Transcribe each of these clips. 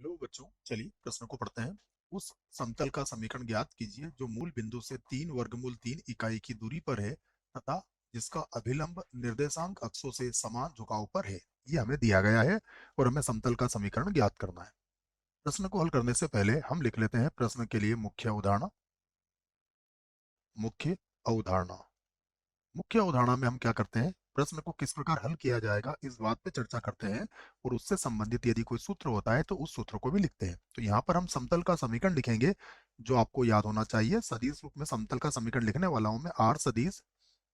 लो बच्चों, चलिए प्रश्न को पढ़ते हैं। उस समतल का समीकरण ज्ञात कीजिए जो मूल बिंदु से 3 वर्गमूल 3 इकाई की दूरी पर है तथा जिसका अभिलंब निर्देशांक अक्षों से समान झुकाव पर है। ये हमें दिया गया है और हमें समतल का समीकरण ज्ञात करना है। प्रश्न को हल करने से पहले हम लिख लेते हैं प्रश्न के लिए मुख्य उदाहरण। मुख्य अवधारणा। मुख्य अवधारणा में हम क्या करते हैं, प्रश्न को किस प्रकार हल किया जाएगा इस बात पे चर्चा करते हैं और उससे संबंधित यदि कोई सूत्र होता है तो उस सूत्र को भी लिखते हैं। तो यहाँ पर हम समतल का समीकरण लिखेंगे जो आपको याद होना चाहिए। सदिश रूप में समतल का समीकरण लिखने वाला हूं मैं। आर सदिश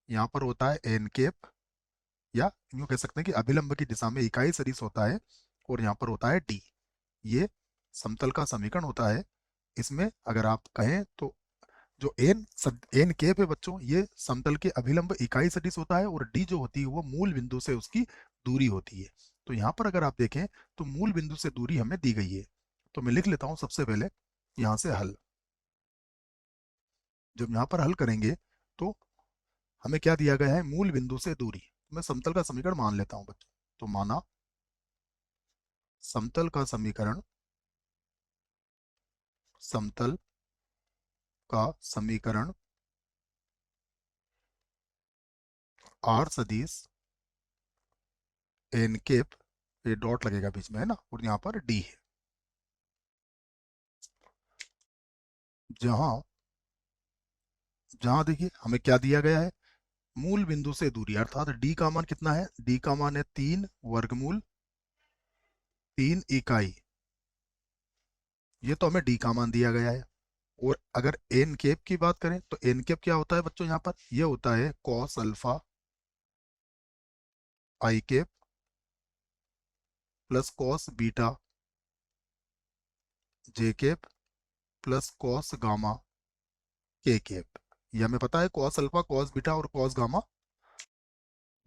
यहाँ पर होता है एन केप, या यूं कह सकते हैं कि अभिलंब की दिशा में इकाई सदिश होता है और यहाँ पर होता है डी। ये समतल का समीकरण होता है। इसमें अगर आप कहें तो जो एन केप है बच्चों, ये समतल के अभिलंब इकाई सदिश होता है और डी जो होती है वो मूल बिंदु से उसकी दूरी होती है। तो यहाँ पर अगर आप देखें तो मूल बिंदु से दूरी हमें दी गई है। तो मैं लिख लेता हूँ सबसे पहले यहाँ से हल। जब यहाँ पर हल करेंगे तो हमें क्या दिया गया है, मूल बिंदु से दूरी। मैं समतल का समीकरण मान लेता हूँ बच्चों। तो माना समतल का समीकरण, समतल का समीकरण आर सदिश एन केप, ये डॉट लगेगा बीच में है ना, और यहाँ पर डी है। जहां जहां देखिए हमें क्या दिया गया है, मूल बिंदु से दूरी, अर्थात डी का मान कितना है, डी का मान है 3 वर्गमूल 3 इकाई। ये तो हमें डी का मान दिया गया है। और अगर एन केप की बात करें तो एन केप क्या होता है बच्चों, यहाँ पर ये होता है cos alpha I cap plus cos beta J cap plus cos gamma K cap. ये हमें पता है कॉस अल्फा कॉस बीटा और कॉस गामा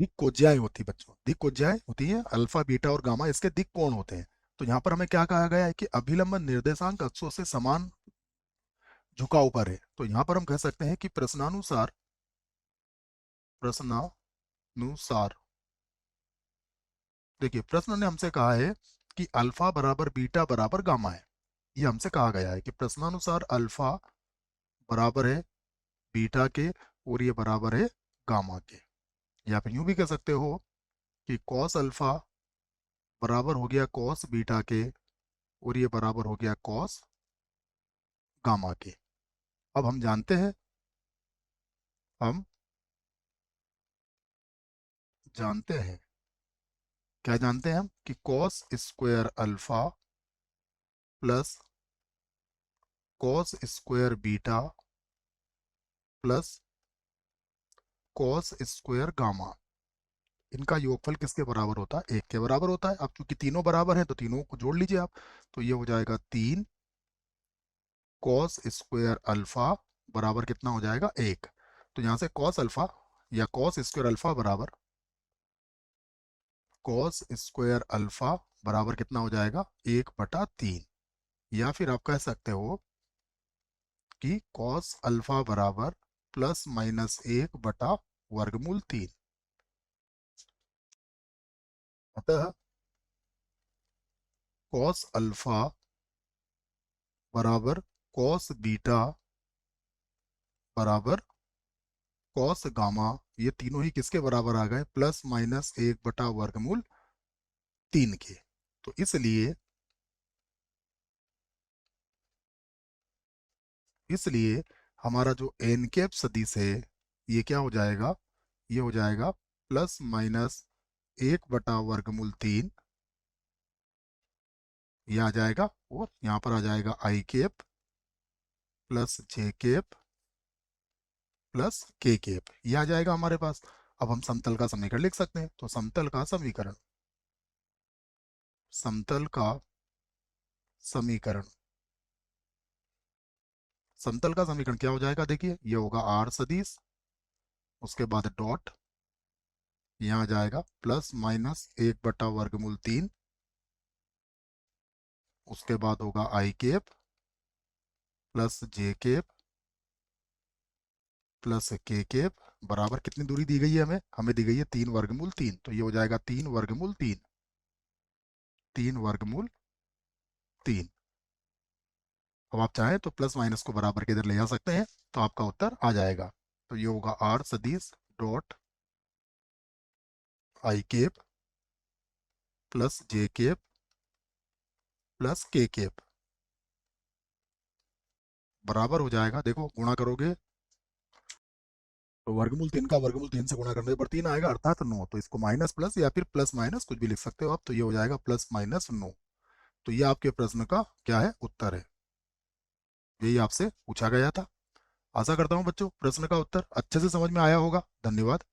दिक कोज्याएं होती है बच्चों। दिक कोज्याएं होती है, अल्फा बीटा और गामा इसके दिक कोण होते हैं। तो यहाँ पर हमें क्या कहा गया है कि अभिलंब निर्देशांक अक्षों से समान झुकाव पर है। तो यहाँ पर हम कह सकते हैं कि प्रश्नानुसार, प्रश्नानुसार देखिए प्रश्न ने हमसे कहा है कि अल्फा बराबर बीटा बराबर गामा है। ये हमसे कहा गया है कि प्रश्नानुसार अल्फा बराबर है बीटा के और ये बराबर है गामा के। या फिर यूं भी कह सकते हो कि कॉस अल्फा बराबर हो गया कॉस बीटा के और ये बराबर हो गया कॉस गामा के। अब हम जानते हैं, हम जानते हैं, क्या जानते हैं हम कि cos square alpha plus cos square beta plus cos square gamma, इनका योगफल किसके बराबर होता है, 1 के बराबर होता है। अब क्योंकि तीनों बराबर हैं तो तीनों को जोड़ लीजिए आप। तो ये हो जाएगा 3 कॉस स्क्वायर अल्फा बराबर कितना हो जाएगा, 1। तो यहाँ से कॉस अल्फा या कॉस स्क्वायर अल्फा बराबर कॉस स्क्वायर अल्फा बराबर कितना हो जाएगा, 1/3। या फिर आप कह सकते हो कि कॉस अल्फा बराबर ±1/√3। अतः कॉस अल्फा बराबर कॉस बीटा बराबर कॉस गामा, ये तीनों ही किसके बराबर आ गए, ±1/√3 के। तो इसलिए हमारा जो एन कैप सदिश है ये क्या हो जाएगा, ये हो जाएगा ±1/√3। ये आ जाएगा और यहाँ पर आ जाएगा I cap plus J cap plus K cap, ये आ जाएगा हमारे पास। अब हम समतल का समीकरण लिख सकते हैं। तो समतल का समीकरण, समतल का समीकरण, समतल का समीकरण क्या हो जाएगा, देखिए ये होगा आर सदिश, उसके बाद डॉट, यहाँ आ जाएगा ±1/√3, उसके बाद होगा I cap plus J cap plus K cap बराबर कितनी दूरी दी गई है हमें, हमें दी गई है 3 वर्गमूल 3। तो ये हो जाएगा 3 वर्गमूल 3, 3 वर्गमूल 3। अब आप चाहें तो प्लस माइनस को बराबर के इधर ले जा सकते हैं, तो आपका उत्तर आ जाएगा। तो ये होगा आर सदिश dot I cap plus J cap plus K cap बराबर हो जाएगा, देखो गुणा करोगे तो वर्गमूल 3 का वर्गमूल 3 से गुणा करने पर 3 आएगा, अर्थात 9। तो इसको माइनस प्लस या फिर प्लस माइनस कुछ भी लिख सकते हो आप, तो ये हो जाएगा प्लस माइनस 9। तो ये आपके प्रश्न का क्या है, उत्तर है। यही आपसे पूछा गया था। आशा करता हूँ बच्चों प्रश्न का उत्तर अच्छे से समझ में आया होगा। धन्यवाद।